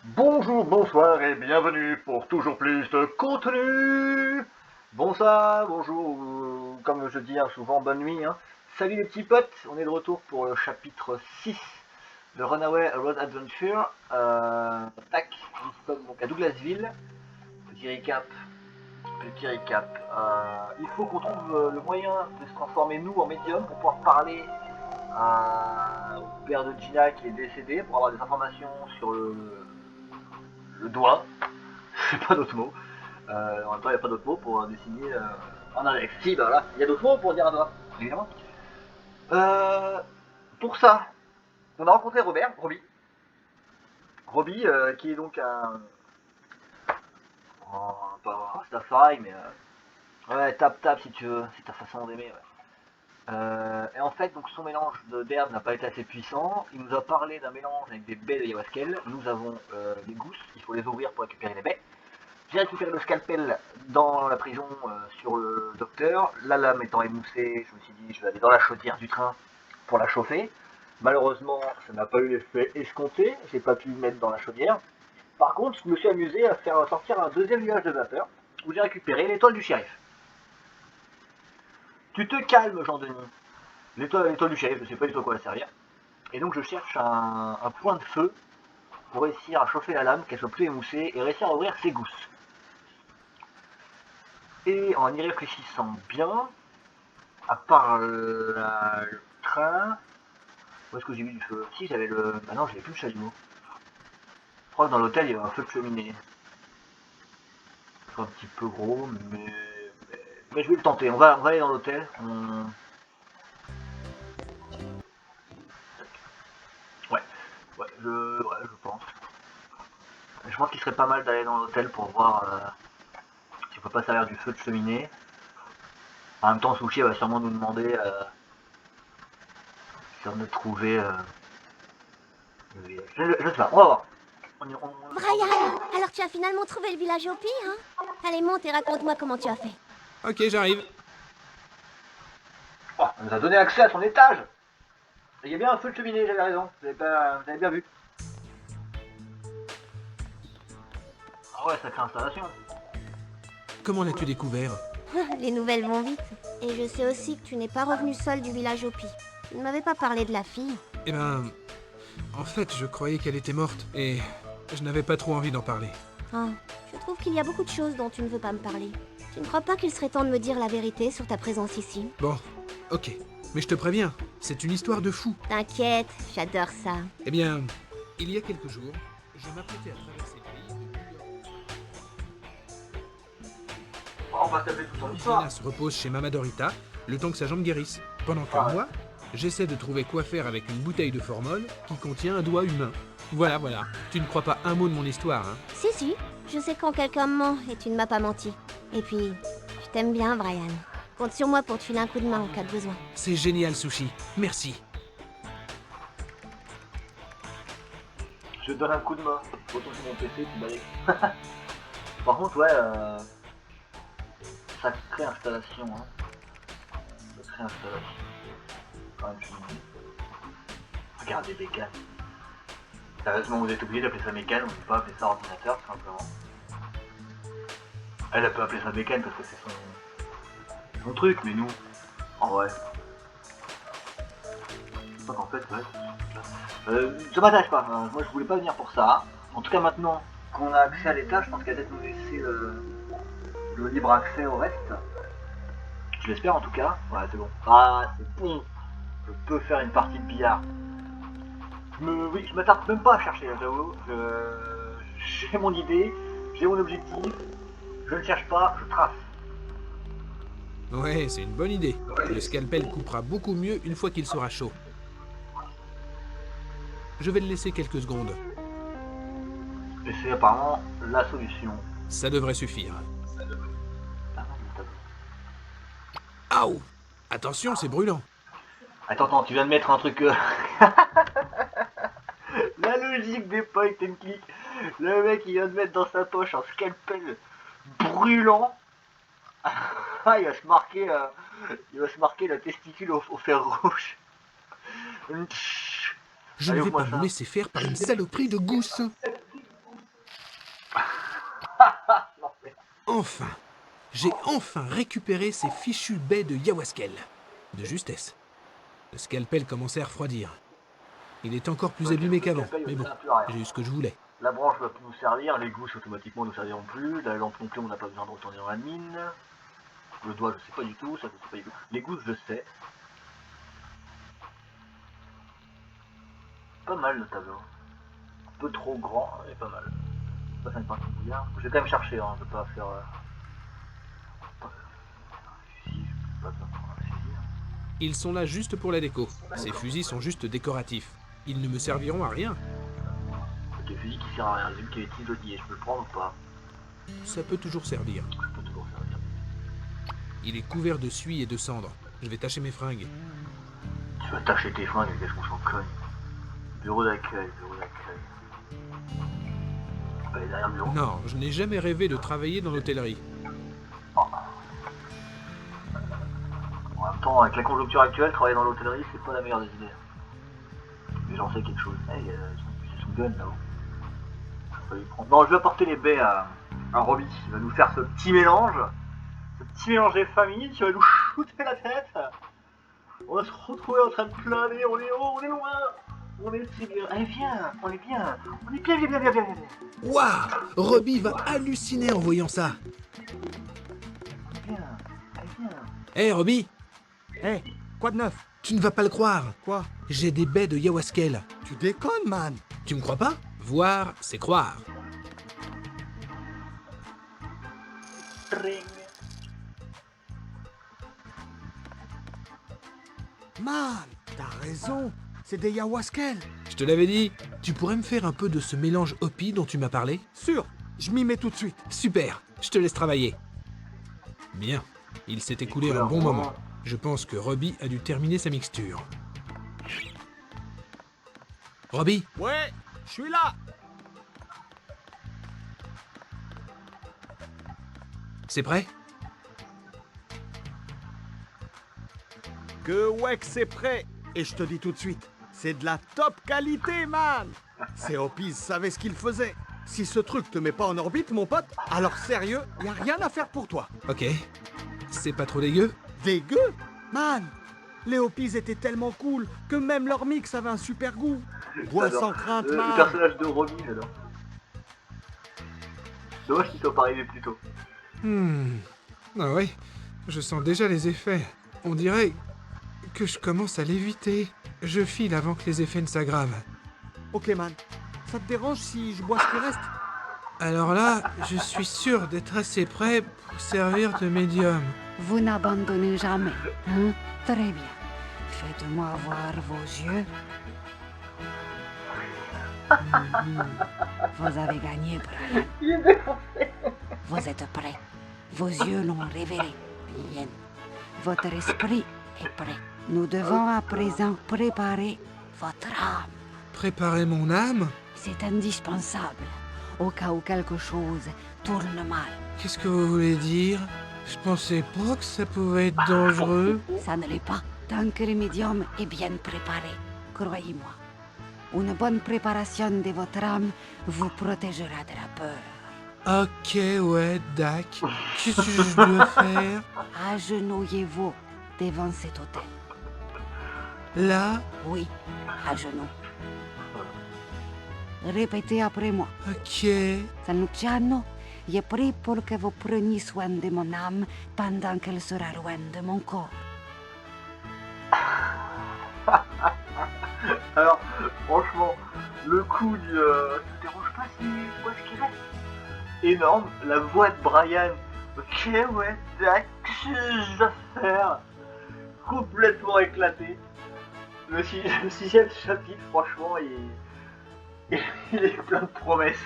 Bonjour, bonsoir et bienvenue pour toujours plus de contenu. Bonsoir, bonjour, ou comme je dis souvent, bonne nuit. Salut les petits potes, on est de retour pour le chapitre 6 de Runaway Road Adventure. Tac, nous sommes donc à Douglasville. Petit récap, petit récap. Il faut qu'on trouve le moyen de se transformer nous en médium pour pouvoir parler au père de Gina qui est décédé, pour avoir des informations sur le doigt. C'est pas d'autre mot. En même temps, il n'y a pas d'autre mot pour désigner un index. Si, bah voilà, il y a d'autres mots pour dire un doigt, évidemment. Euh, pour ça, on a rencontré Robbie. Robbie, qui est donc pas un Rastafari, mais ouais, tape si tu veux, c'est ta façon d'aimer. Ouais. Et en fait, donc son mélange d'herbes n'a pas été assez puissant. Il nous a parlé d'un mélange avec des baies de Yawaskel. Nous avons des gousses, il faut les ouvrir pour récupérer les baies. J'ai récupéré le scalpel dans la prison sur le docteur. La lame étant émoussée, je me suis dit je vais aller dans la chaudière du train pour la chauffer. Malheureusement, ça n'a pas eu l'effet escompté. J'ai pas pu le mettre dans la chaudière. Par contre, je me suis amusé à faire sortir un deuxième nuage de vapeur où j'ai récupéré l'étoile du shérif. Tu te calmes, Jean-Denis. L'étoile du shérif, je ne sais pas du tout à quoi elle servir. Et donc je cherche un point de feu pour réussir à chauffer la lame, qu'elle soit plus émoussée et réussir à ouvrir ses gousses. Et en y réfléchissant bien, à part le train, où est-ce que j'ai vu du feu? Si, j'avais le. Bah non, j'avais plus le chalumeau. Je crois que dans l'hôtel, il y avait un feu de cheminée. C'est un petit peu gros, mais je vais le tenter. On va aller dans l'hôtel. Ouais, je pense. Je pense qu'il serait pas mal d'aller dans l'hôtel pour voir si on peut pas servir du feu de cheminée. En même temps, Sushi va sûrement nous demander si on a trouvé. Je sais pas, on va voir. Brian, alors tu as finalement trouvé le village Hopi, hein? Allez, monte et raconte-moi comment tu as fait. Ok, j'arrive. Oh, on nous a donné accès à son étage. Il y a bien un feu de cheminée, j'avais raison. Vous avez bien vu. Ah ouais, sacrée installation. Comment l'as-tu découvert? Les nouvelles vont vite. Et je sais aussi que tu n'es pas revenu seul du village Hopi. Tu ne m'avais pas parlé de la fille. Eh ben, en fait, je croyais qu'elle était morte et je n'avais pas trop envie d'en parler. Ah, je trouve qu'il y a beaucoup de choses dont tu ne veux pas me parler. Tu ne crois pas qu'il serait temps de me dire la vérité sur ta présence ici? Bon, ok. Mais je te préviens, c'est une histoire de fou. T'inquiète, j'adore ça. Eh bien, il y a quelques jours, je m'apprêtais à traverser le pays de New York. Oh, on va se taper toute son Diana histoire. se repose chez Mama Dorita, le temps que sa jambe guérisse. Pendant que Ah ouais. moi, j'essaie de trouver quoi faire avec une bouteille de formol qui contient un doigt humain. Voilà, voilà. Tu ne crois pas un mot de mon histoire, hein? Si, je sais quand quelqu'un me ment et tu ne m'as pas menti. Et puis, je t'aime bien, Brian. Compte sur moi pour te filer un coup de main en cas de besoin. C'est génial, Sushi. Merci. Je te donne un coup de main. Retourne sur mon PC, tu balais. Par contre, ouais, sacrée installation. Sacrée installation. Quand même, regardez bécane. Sérieusement, vous êtes obligé d'appeler ça mécane, on ne peut pas appeler ça ordinateur, tout simplement. Elle peut appeler ça bécane parce que c'est son truc, mais nous, en vrai. C'est pas qu'en fait, ouais. Ça m'attache pas, moi je voulais pas venir pour ça. En tout cas, maintenant qu'on a accès à l'état, je pense qu'elle va peut-être nous laisser le libre accès au reste. Je l'espère en tout cas. Ouais, c'est bon. Ah, c'est bon. Je peux faire une partie de billard. Oui, je m'attarde même pas à chercher, j'avoue. J'ai mon idée, j'ai mon objectif. Je ne cherche pas, je trace. Ouais, c'est une bonne idée. Le scalpel coupera beaucoup mieux une fois qu'il sera chaud. Je vais le laisser quelques secondes. Et c'est apparemment la solution. Ça devrait suffire. Ah non, mon tableau. Aouh! Attention, c'est brûlant. Attends, tu viens de mettre un truc. La logique des point and click. Le mec il vient de mettre dans sa poche un scalpel brûlant. Ah, il va se marquer la testicule au fer rouge. Je ne Allez, vais ouvre-moi pas me ça. laisser faire par une saloperie de gousse. Enfin, j'ai enfin récupéré ces fichues baies de Yawaskel. De justesse. Le scalpel commençait à refroidir. Il est encore plus Ok, abîmé le qu'avant, scalpel, mais il bon, sert plus à rien. j'ai eu ce que je voulais. La branche va plus nous servir, les gousses automatiquement nous serviront plus, la lampe non plus on n'a pas besoin de retourner dans la mine. Le doigt je sais pas du tout, ça je sais pas du tout. Les gousses je sais. Pas mal le tableau. Un peu trop grand, mais pas mal. Ça fait une partie bouillard. Je vais quand même chercher, hein, je vais pas faire... fusil, pas besoin de prendre un fusil. Hein. Ils sont là juste pour la déco. Ces D'accord. fusils sont juste décoratifs. Ils ne me serviront à rien. Ok, fusil qui sert à rien, j'ai vu qu'il y avait tisonnier, je peux le prendre ou pas? Ça peut toujours servir. Je peux toujours servir. Il est couvert de suie et de cendres. Je vais tâcher mes fringues. Tu vas tâcher tes fringues, qu'est-ce qu'on s'en cogne? Bureau d'accueil, bureau d'accueil. Pas aller derrière le bureau? Non, je n'ai jamais rêvé de travailler dans l'hôtellerie. En même temps, avec la conjoncture actuelle, travailler dans l'hôtellerie, c'est pas la meilleure des idées. Mais j'en sais quelque chose. C'est son gun là-haut. Je vais lui prendre. Non, je vais apporter les baies à Robbie. Il va nous faire ce petit mélange. Ce petit mélange des familles qui va nous shooter la tête. On va se retrouver en train de planer. On est haut, on est loin. On est si bien. Allez, viens. On est bien. On est bien, bien, bien, bien, bien, bien. Waouh! Robbie va halluciner en voyant ça. Viens. Allez, viens. Hé, Robbie! Hé, quoi de neuf? Tu ne vas pas le croire. Quoi? J'ai des baies de Yawaskel. Tu déconnes, man. Tu me crois pas? Voir, c'est croire. Tring. Man, t'as raison. C'est des Yawaskel. Je te l'avais dit, tu pourrais me faire un peu de ce mélange Hopi dont tu m'as parlé? Sûr, je m'y mets tout de suite. Super, je te laisse travailler. Bien, il s'est écoulé un bon moment. Je pense que Robbie a dû terminer sa mixture. Robbie, Ouais, je suis là. c'est prêt? Ouais que c'est prêt. Et je te dis tout de suite, c'est de la top qualité, man. Ces Hopis savaient ce qu'ils faisaient. Si ce truc te met pas en orbite, mon pote, alors sérieux, y a rien à faire pour toi. Ok. C'est pas trop dégueu? Dégueu? Man, les Hopis étaient tellement cool que même leur mix avait un super goût. Bois sans crainte, Le man. personnage de Robbie, j'adore. Dommage qu'il soit pas arrivé plus tôt. Ah ouais, je sens déjà les effets. On dirait que je commence à l'éviter. Je file avant que les effets ne s'aggravent. Ok, man. Ça te dérange si je bois ce qui reste? Alors là, je suis sûr d'être assez prêt pour servir de médium. Vous n'abandonnez jamais, hein? Très bien. Faites-moi voir vos yeux. Vous avez gagné, Brian. Vous êtes prêts. Vos yeux l'ont révélé. Bien. Votre esprit est prêt. Nous devons à présent préparer votre âme. Préparer mon âme? C'est indispensable, au cas où quelque chose tourne mal. Qu'est-ce que vous voulez dire? Je pensais pas que ça pouvait être dangereux. Ça ne l'est pas, tant que le médium est bien préparé, croyez-moi. Une bonne préparation de votre âme vous protégera de la peur. Ok, ouais, Dac. Qu'est-ce que je dois faire? Agenouillez-vous devant cet hôtel. Là? Oui, à genoux. Répétez après moi. Ok. San Luciano, je prie pour que vous preniez soin de mon âme pendant qu'elle sera loin de mon corps. Alors, franchement, le coup du... ça te dérange pas si je vois ce qu'il reste? Énorme, la voix de Brian. Ok, ouais, tac, qu'est-ce que je dois faire? Complètement éclaté. Le sixième chapitre, franchement, il est plein de promesses.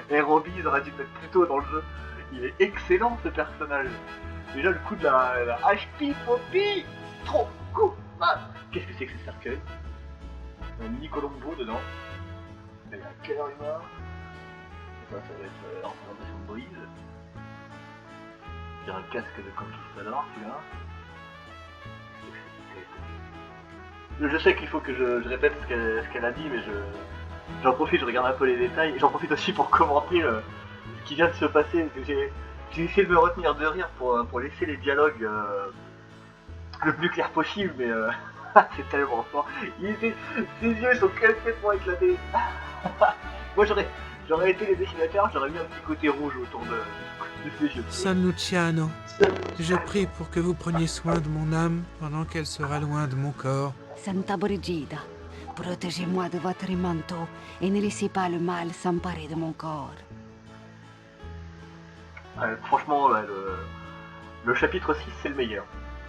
Et Robbie, il aurait dû le mettre plus tôt dans le jeu. Il est excellent, ce personnage. Déjà, le coup de la HP Poppy, trop cool. Ah, qu'est-ce que c'est que ce cercueil? Un mini Colombo dedans. Il y a quelle heure il meurt? Ça va être en représentation de Moïse. Il y a un casque de conquistador, celui-là. Je sais qu'il faut que je répète ce qu'elle a dit, mais j'en profite, je regarde un peu les détails. J'en profite aussi pour commenter ce qui vient de se passer. J'ai essayé de me retenir de rire pour laisser les dialogues le plus clair possible, mais c'est tellement fort. Ses yeux sont complètement éclatés. Moi j'aurais été les dessinateurs, j'aurais mis un petit côté rouge autour de ses yeux. San Luciano, je prie pour que vous preniez soin de mon âme pendant qu'elle sera loin de mon corps. Santa Brigida, protégez-moi de votre manteau et ne laissez pas le mal s'emparer de mon corps. Franchement, le chapitre 6 c'est le meilleur.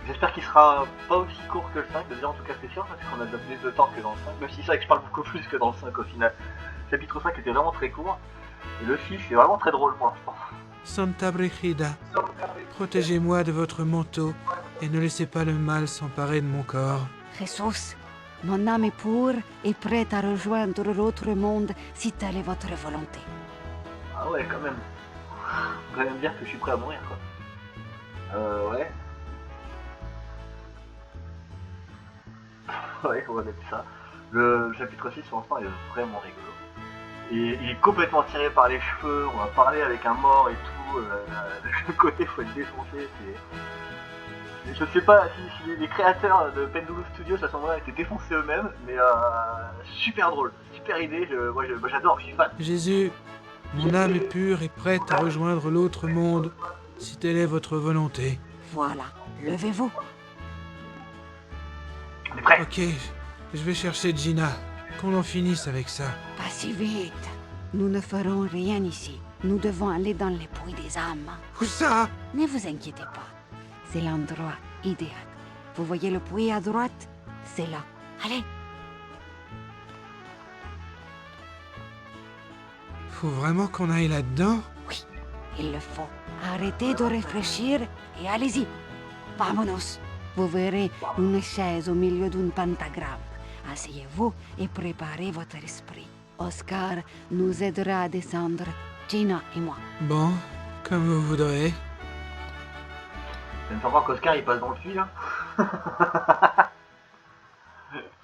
J'espère qu'il sera pas aussi court que le 5, déjà en tout cas c'est sûr, parce qu'on a déjà plus de temps que dans le 5, même si c'est vrai que je parle beaucoup plus que dans le 5 au final. Le chapitre 5 était vraiment très court, et le 6 c'est vraiment très drôle pour l'instant. Santa Brigida, protégez-moi de votre manteau et ne laissez pas le mal s'emparer de mon corps. Jesus, mon âme est pure et prête à rejoindre l'autre monde si telle est votre volonté. Ah ouais, quand même. On va même dire que je suis prêt à mourir, quoi. Ouais. Ouais, on va mettre ça. Le chapitre 6 pour l'instant est vraiment rigolo. Et il est complètement tiré par les cheveux, on va parler avec un mort et tout, le côté faut être défoncé, c'est... Je sais pas si les créateurs de Pendulum Studios à ce moment-là étaient défoncés eux-mêmes, mais super drôle, super idée, moi j'adore, je suis fan. Jésus, mon âme est pure et prête à rejoindre l'autre monde, si telle est votre volonté. Voilà, levez-vous. On est prêt. Ok, je vais chercher Gina. Qu'on en finisse avec ça. Pas si vite. Nous ne ferons rien ici. Nous devons aller dans les puits des âmes. Où ça? Ne vous inquiétez pas. C'est l'endroit idéal. Vous voyez le puits à droite? C'est là. Allez. Faut vraiment qu'on aille là-dedans? Oui, il le faut. Arrêtez de réfléchir et allez-y. Vamonos. Vous verrez une chaise au milieu d'un pentagramme. Asseyez-vous et préparez votre esprit. Oscar nous aidera à descendre, Gina et moi. Bon, comme vous voudrez. Ça me fait voir qu'Oscar il passe dans le puits là.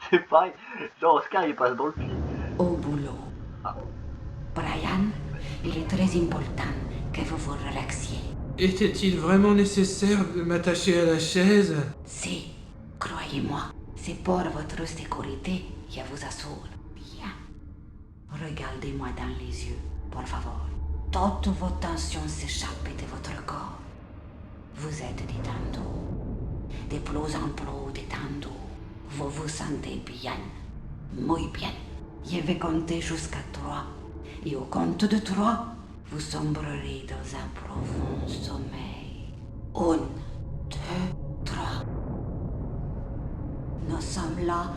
C'est pareil, genre Oscar il passe dans le puits. Au boulot. Brian, il est très important que vous vous relaxiez. Était-il vraiment nécessaire de m'attacher à la chaise? Si, croyez-moi, c'est pour votre sécurité, je vous assure. Bien. Regardez-moi dans les yeux, por favor. Toutes vos tensions s'échappent de votre corps. Vous êtes détendu. De plus en plus détendu. Vous vous sentez bien. Muy bien. Je vais compter jusqu'à 3. Et au compte de 3, vous sombrerez dans un profond sommeil. 1, 2, 3. Nous sommes là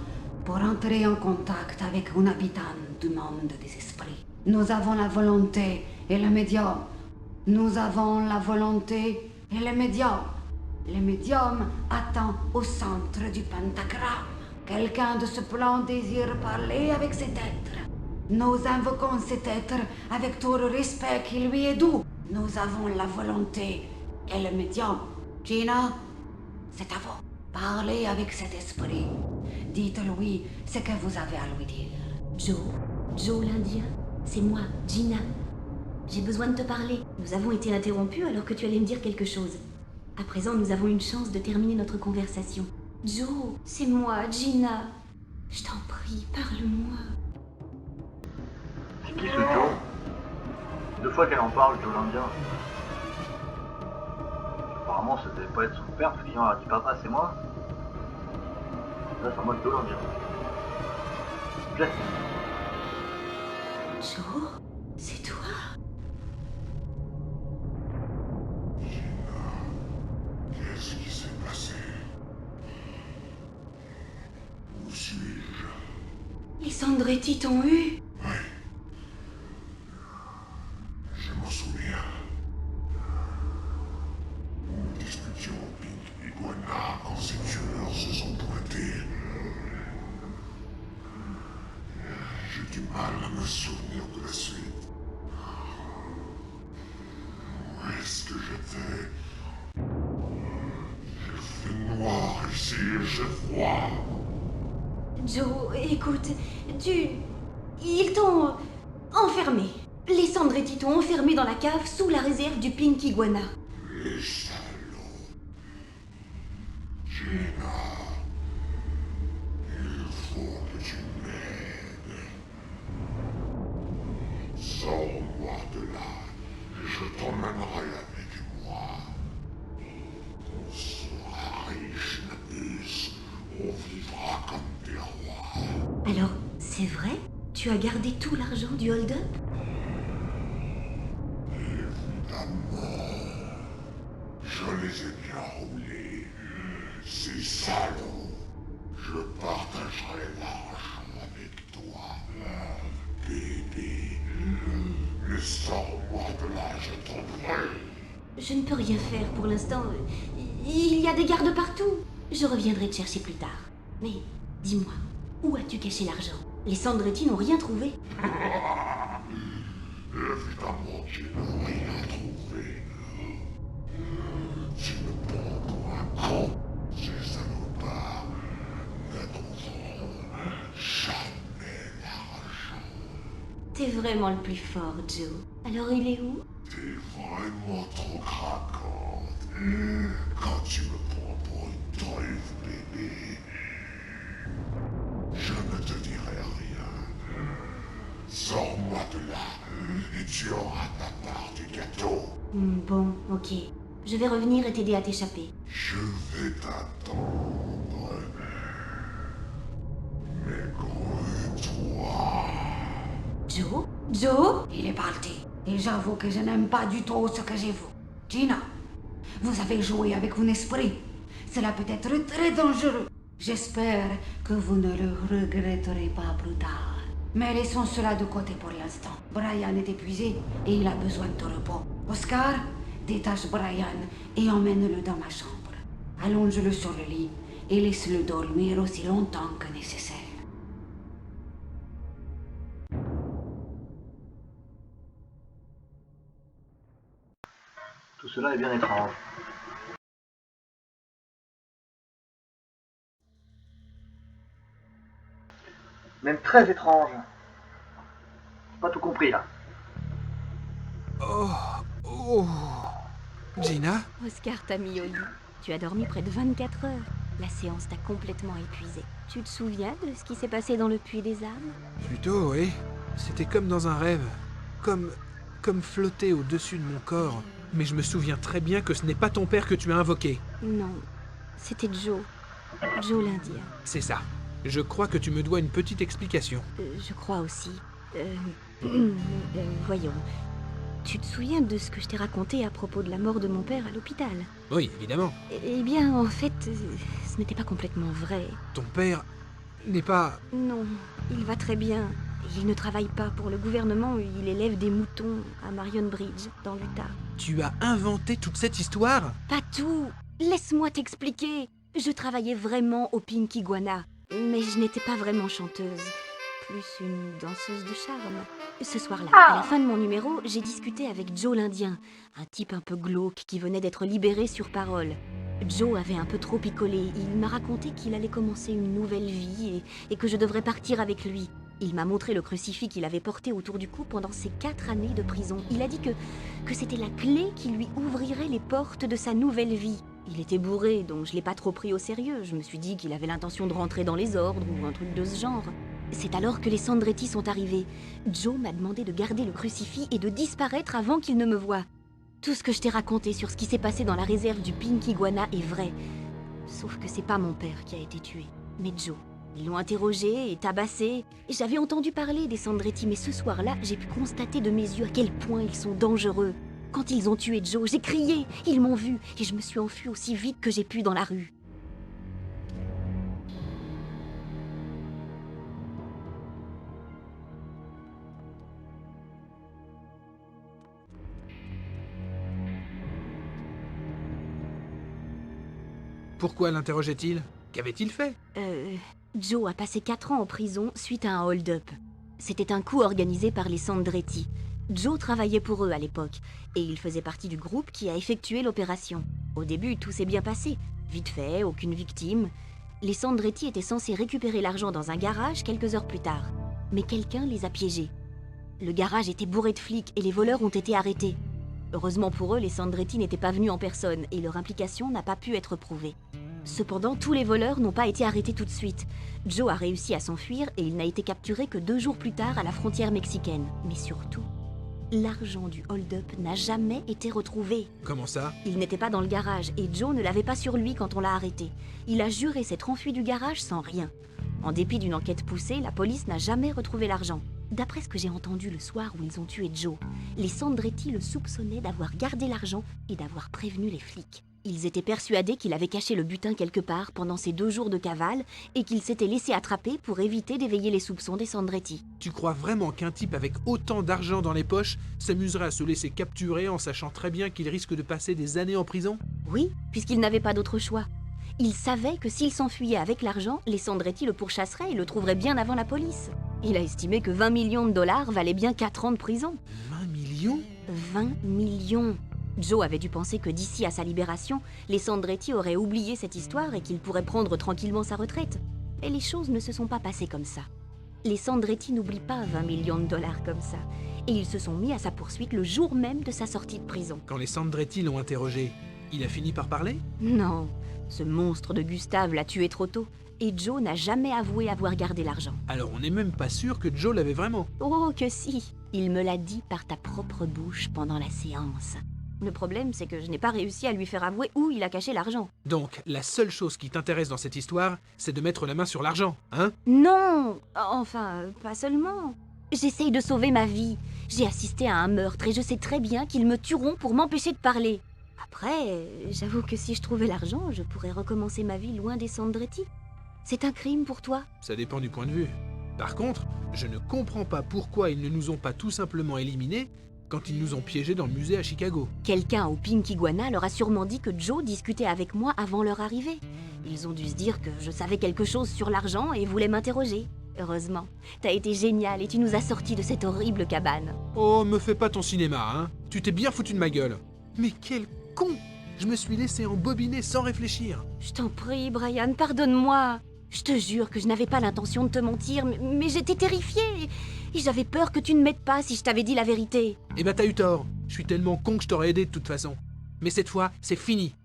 pour entrer en contact avec un habitant du monde des esprits. Nous avons la volonté et le médium. Nous avons la volonté et le médium. Le médium attend au centre du pentagramme. Quelqu'un de ce plan désire parler avec cet être. Nous invoquons cet être avec tout le respect qui lui est dû. Nous avons la volonté et le médium. Gina, c'est à vous. Parlez avec cet esprit. Dites-lui ce que vous avez à lui dire. Joe l'Indien, c'est moi, Gina. J'ai besoin de te parler. Nous avons été interrompus alors que tu allais me dire quelque chose. À présent, nous avons une chance de terminer notre conversation. Joe, c'est moi, Gina. Je t'en prie, parle-moi. C'est qui ce Joe? 2 fois qu'elle en parle, Joe l'Indien. Apparemment ça devait pas être son père, parce qu'il a dit papa c'est moi. Là c'est en mode Joe l'Indien. Joe, c'est toi? Qu'est-ce qui s'est passé? Où suis-je? Les Sandretti t'ont eu? Je m'en souviens. Nous discutions Pink et Gwenna quand ces tueurs se sont pointés. J'ai du mal à me souvenir de la suite. Où est-ce que j'étais? Il fait noir ici et j'ai froid. Joe, écoute, ils t'ont enfermé. Les Sandretti t'ont enfermé dans la cave sous la réserve du Pink Iguana. Les salauds. Gina, il faut que tu m'aides. Sors-moi de là, et je t'emmènerai avec moi. On sera riche, Nabus. On vivra comme des rois. Alors, c'est vrai? Tu as gardé tout l'argent du hold-up? Je les ai bien roulés. Ces salauds. Je partagerai l'argent avec toi. Bébé. Mais sors-moi de là, je t'en prie. Je ne peux rien faire pour l'instant. Il y a des gardes partout. Je reviendrai te chercher plus tard. Mais dis-moi, où as-tu caché l'argent? Les Sandretti n'ont rien trouvé. Évidemment, tu n'as rien trouvé. Tu me prends pour un con. Ces salopards ne trouveront jamais l'argent. T'es vraiment le plus fort, Joe. Alors il est où? T'es vraiment trop craquante. Quand tu me prends pour une truffe, bébé. Je ne te dirai rien. Sors-moi de là et tu auras ta part du gâteau. Bon, ok. Je vais revenir et t'aider à t'échapper. Je vais t'attendre. Mais grouille-toi. Joe? Joe? Il est parti. Et j'avoue que je n'aime pas du tout ce que j'ai vu. Gina, vous avez joué avec mon esprit. Cela peut être très dangereux. J'espère que vous ne le regretterez pas plus tard. Mais laissons cela de côté pour l'instant. Brian est épuisé et il a besoin de repos. Oscar, détache Brian et emmène-le dans ma chambre. Allonge-le sur le lit et laisse-le dormir aussi longtemps que nécessaire. Tout cela est bien étrange. Même très étrange. J'ai pas tout compris là. Oh. Gina? Oscar t'a mis au lit. Tu as dormi près de 24 heures. La séance t'a complètement épuisé. Tu te souviens de ce qui s'est passé dans le puits des âmes? Plutôt, oui. C'était comme dans un rêve. Comme flotter au-dessus de mon corps. Mais je me souviens très bien que ce n'est pas ton père que tu as invoqué. Non, c'était Joe. Joe l'Indien. C'est ça. Je crois que tu me dois une petite explication. Je crois aussi. Voyons. Tu te souviens de ce que je t'ai raconté à propos de la mort de mon père à l'hôpital? Oui, évidemment. Eh bien, en fait, ce n'était pas complètement vrai. Ton père n'est pas... Non, il va très bien. Il ne travaille pas pour le gouvernement, il élève des moutons à Marion Bridge, dans l'Utah. Tu as inventé toute cette histoire? Pas tout. Laisse-moi t'expliquer. Je travaillais vraiment au Pink Iguana, mais je n'étais pas vraiment chanteuse. Plus une danseuse de charme. Ce soir-là, à la fin de mon numéro, j'ai discuté avec Joe l'Indien, un type un peu glauque qui venait d'être libéré sur parole. Joe avait un peu trop picolé. Il m'a raconté qu'il allait commencer une nouvelle vie et que je devrais partir avec lui. Il m'a montré le crucifix qu'il avait porté autour du cou pendant ses 4 années de prison. Il a dit que c'était la clé qui lui ouvrirait les portes de sa nouvelle vie. Il était bourré, donc je l'ai pas trop pris au sérieux. Je me suis dit qu'il avait l'intention de rentrer dans les ordres ou un truc de ce genre. C'est alors que les Sandretti sont arrivés. Joe m'a demandé de garder le crucifix et de disparaître avant qu'il ne me voie. Tout ce que je t'ai raconté sur ce qui s'est passé dans la réserve du Pink Iguana est vrai. Sauf que c'est pas mon père qui a été tué, mais Joe. Ils l'ont interrogé et tabassé. J'avais entendu parler des Sandretti, mais ce soir-là, j'ai pu constater de mes yeux à quel point ils sont dangereux. Quand ils ont tué Joe, j'ai crié, ils m'ont vu, et je me suis enfuie aussi vite que j'ai pu dans la rue. Pourquoi l'interrogeait-il? Qu'avait-il fait? Joe a passé 4 ans en prison suite à un hold-up. C'était un coup organisé par les Sandretti. Joe travaillait pour eux à l'époque, et il faisait partie du groupe qui a effectué l'opération. Au début, tout s'est bien passé. Vite fait, aucune victime. Les Sandretti étaient censés récupérer l'argent dans un garage quelques heures plus tard. Mais quelqu'un les a piégés. Le garage était bourré de flics et les voleurs ont été arrêtés. Heureusement pour eux, les Sandretti n'étaient pas venus en personne et leur implication n'a pas pu être prouvée. Cependant, tous les voleurs n'ont pas été arrêtés tout de suite. Joe a réussi à s'enfuir et il n'a été capturé que 2 jours plus tard à la frontière mexicaine. Mais surtout, l'argent du hold-up n'a jamais été retrouvé. Comment ça? Il n'était pas dans le garage et Joe ne l'avait pas sur lui quand on l'a arrêté. Il a juré s'être enfui du garage sans rien. En dépit d'une enquête poussée, la police n'a jamais retrouvé l'argent. D'après ce que j'ai entendu le soir où ils ont tué Joe, les Sandretti le soupçonnaient d'avoir gardé l'argent et d'avoir prévenu les flics. Ils étaient persuadés qu'il avait caché le butin quelque part pendant ces 2 jours de cavale et qu'il s'était laissé attraper pour éviter d'éveiller les soupçons des Sandretti. Tu crois vraiment qu'un type avec autant d'argent dans les poches s'amuserait à se laisser capturer en sachant très bien qu'il risque de passer des années en prison? Oui, puisqu'il n'avait pas d'autre choix. Il savait que s'il s'enfuyait avec l'argent, les Sandretti le pourchasseraient et le trouveraient bien avant la police. Il a estimé que 20 millions de dollars valaient bien 4 ans de prison. 20 millions? 20 millions! Joe avait dû penser que d'ici à sa libération, les Sandretti auraient oublié cette histoire et qu'il pourrait prendre tranquillement sa retraite. Mais les choses ne se sont pas passées comme ça. Les Sandretti n'oublient pas 20 millions de dollars comme ça. Et ils se sont mis à sa poursuite le jour même de sa sortie de prison. Quand les Sandretti l'ont interrogé, il a fini par parler? Non, ce monstre de Gustave l'a tué trop tôt. Et Joe n'a jamais avoué avoir gardé l'argent. Alors on n'est même pas sûr que Joe l'avait vraiment. Oh que si! Il me l'a dit par ta propre bouche pendant la séance. Le problème, c'est que je n'ai pas réussi à lui faire avouer où il a caché l'argent. Donc, la seule chose qui t'intéresse dans cette histoire, c'est de mettre la main sur l'argent, hein? Non! Enfin, pas seulement. J'essaye de sauver ma vie. J'ai assisté à un meurtre et je sais très bien qu'ils me tueront pour m'empêcher de parler. Après, j'avoue que si je trouvais l'argent, je pourrais recommencer ma vie loin des Sandretti. C'est un crime pour toi? Ça dépend du point de vue. Par contre, je ne comprends pas pourquoi ils ne nous ont pas tout simplement éliminés quand ils nous ont piégés dans le musée à Chicago. Quelqu'un au Pink Iguana leur a sûrement dit que Joe discutait avec moi avant leur arrivée. Ils ont dû se dire que je savais quelque chose sur l'argent et voulaient m'interroger. Heureusement, t'as été génial et tu nous as sortis de cette horrible cabane. Oh, me fais pas ton cinéma, hein? Tu t'es bien foutu de ma gueule. Mais quel con! Je me suis laissé embobiner sans réfléchir. Je t'en prie, Brian, pardonne-moi. Je te jure que je n'avais pas l'intention de te mentir, mais j'étais terrifiée. Et j'avais peur que tu ne m'aides pas si je t'avais dit la vérité. Eh ben t'as eu tort. Je suis tellement con que je t'aurais aidé de toute façon. Mais cette fois, c'est fini.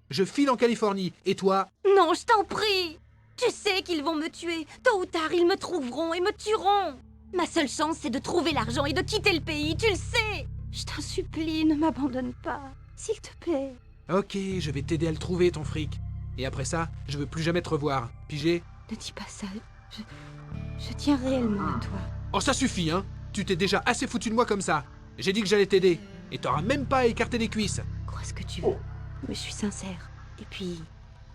Je file en Californie, et toi? Non, je t'en prie. Tu sais qu'ils vont me tuer. Tôt ou tard, ils me trouveront et me tueront. Ma seule chance, c'est de trouver l'argent et de quitter le pays, tu le sais. Je t'en supplie, ne m'abandonne pas. S'il te plaît. Ok, je vais t'aider à le trouver, ton fric. Et après ça, je veux plus jamais te revoir. Pigé? Ne dis pas ça. Je tiens réellement à toi. Oh, ça suffit, hein? Tu t'es déjà assez foutu de moi comme ça. J'ai dit que j'allais t'aider. Et t'auras même pas à écarter les cuisses. Crois ce que tu veux. Mais je suis sincère. Et puis,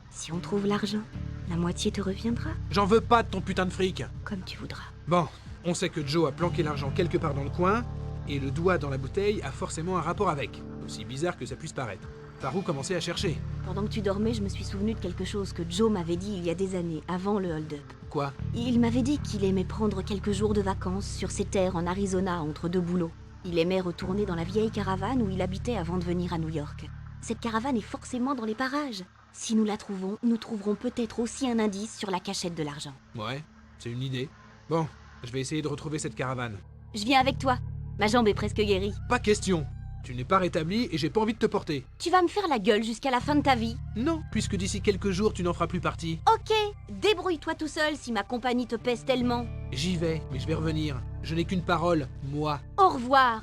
si on trouve l'argent, la moitié te reviendra. J'en veux pas de ton putain de fric. Comme tu voudras. Bon, on sait que Joe a planqué l'argent quelque part dans le coin, et le doigt dans la bouteille a forcément un rapport avec. Aussi bizarre que ça puisse paraître. Par où commencer à chercher? Pendant que tu dormais, je me suis souvenu de quelque chose que Joe m'avait dit il y a des années, avant le hold-up. Quoi? Il m'avait dit qu'il aimait prendre quelques jours de vacances sur ses terres en Arizona entre 2 boulots. Il aimait retourner dans la vieille caravane où il habitait avant de venir à New York. Cette caravane est forcément dans les parages. Si nous la trouvons, nous trouverons peut-être aussi un indice sur la cachette de l'argent. Ouais, c'est une idée. Bon, je vais essayer de retrouver cette caravane. Je viens avec toi. Ma jambe est presque guérie. Pas question. Tu n'es pas rétabli et j'ai pas envie de te porter. Tu vas me faire la gueule jusqu'à la fin de ta vie? Non, puisque d'ici quelques jours tu n'en feras plus partie. Ok, débrouille-toi tout seul si ma compagnie te pèse tellement. J'y vais, mais je vais revenir. Je n'ai qu'une parole, moi. Au revoir.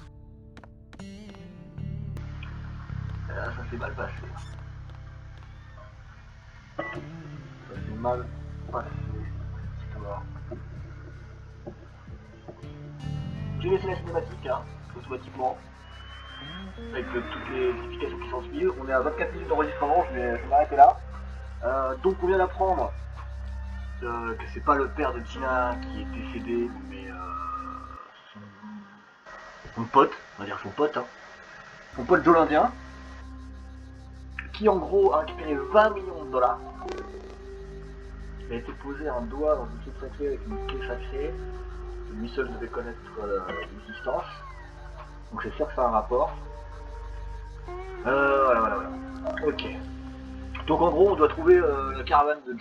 Ça s'est mal passé. Ça s'est mal passé. Histoire. J'ai laissé la cinématique, hein, automatiquement. Avec toutes les explications qui s'en suivent. On est à 24 minutes d'enregistrement, je vais m'arrêter là. Donc on vient d'apprendre que c'est pas le père de Tina qui est décédé, mais son pote, on va dire son pote, hein. Son pote Joe l'Indien, qui en gros a récupéré 20 millions de dollars. Il a été posé un doigt dans une quête sacrée avec une clé sacrée. Lui seul devait connaître l'existence. Donc c'est sûr que ça a un rapport. Voilà. Ok. Donc en gros on doit trouver la caravane de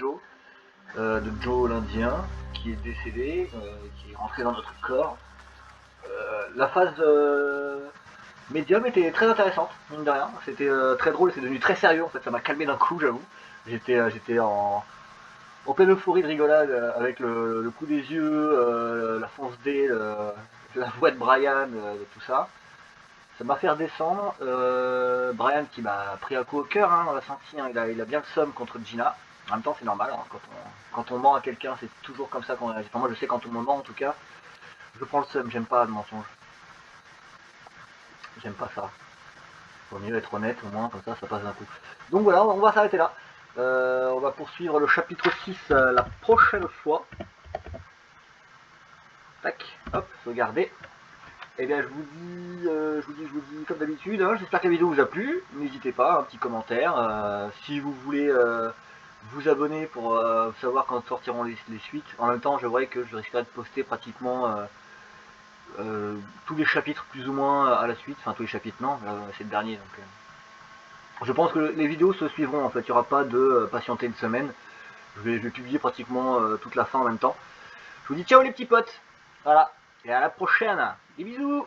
Joe l'Indien, qui est décédé, qui est rentré dans notre corps. La phase médium était très intéressante, mine de rien. C'était très drôle, c'est devenu très sérieux en fait, ça m'a calmé d'un coup, j'avoue. J'étais en pleine euphorie de rigolade avec le coup des yeux, la fonce D, la voix de Brian, tout ça. Ça m'a fait redescendre. Brian qui m'a pris un coup au cœur, hein, on l'a senti, hein, il a bien le seum contre Gina. En même temps, c'est normal, hein, quand on ment à quelqu'un, c'est toujours comme ça qu'on réagit. Enfin, moi, je sais quand on me ment, en tout cas, je prends le seum, j'aime pas le mensonge. J'aime pas ça. Vaut mieux être honnête, au moins, comme ça passe d'un coup. Donc voilà, on va s'arrêter là. On va poursuivre le chapitre 6 la prochaine fois. Tac, hop, sauvegarder. Et bien je vous dis comme d'habitude, hein, j'espère que la vidéo vous a plu. N'hésitez pas, un petit commentaire. Si vous voulez vous abonner pour savoir quand sortiront les suites. En même temps, je vois que je risquerai de poster pratiquement tous les chapitres plus ou moins à la suite. Enfin tous les chapitres non, c'est le dernier. Donc, je pense que les vidéos se suivront en fait. Il n'y aura pas de patienter une semaine. Je vais publier pratiquement toute la fin en même temps. Je vous dis ciao les petits potes. Voilà. Et à la prochaine. Des bisous.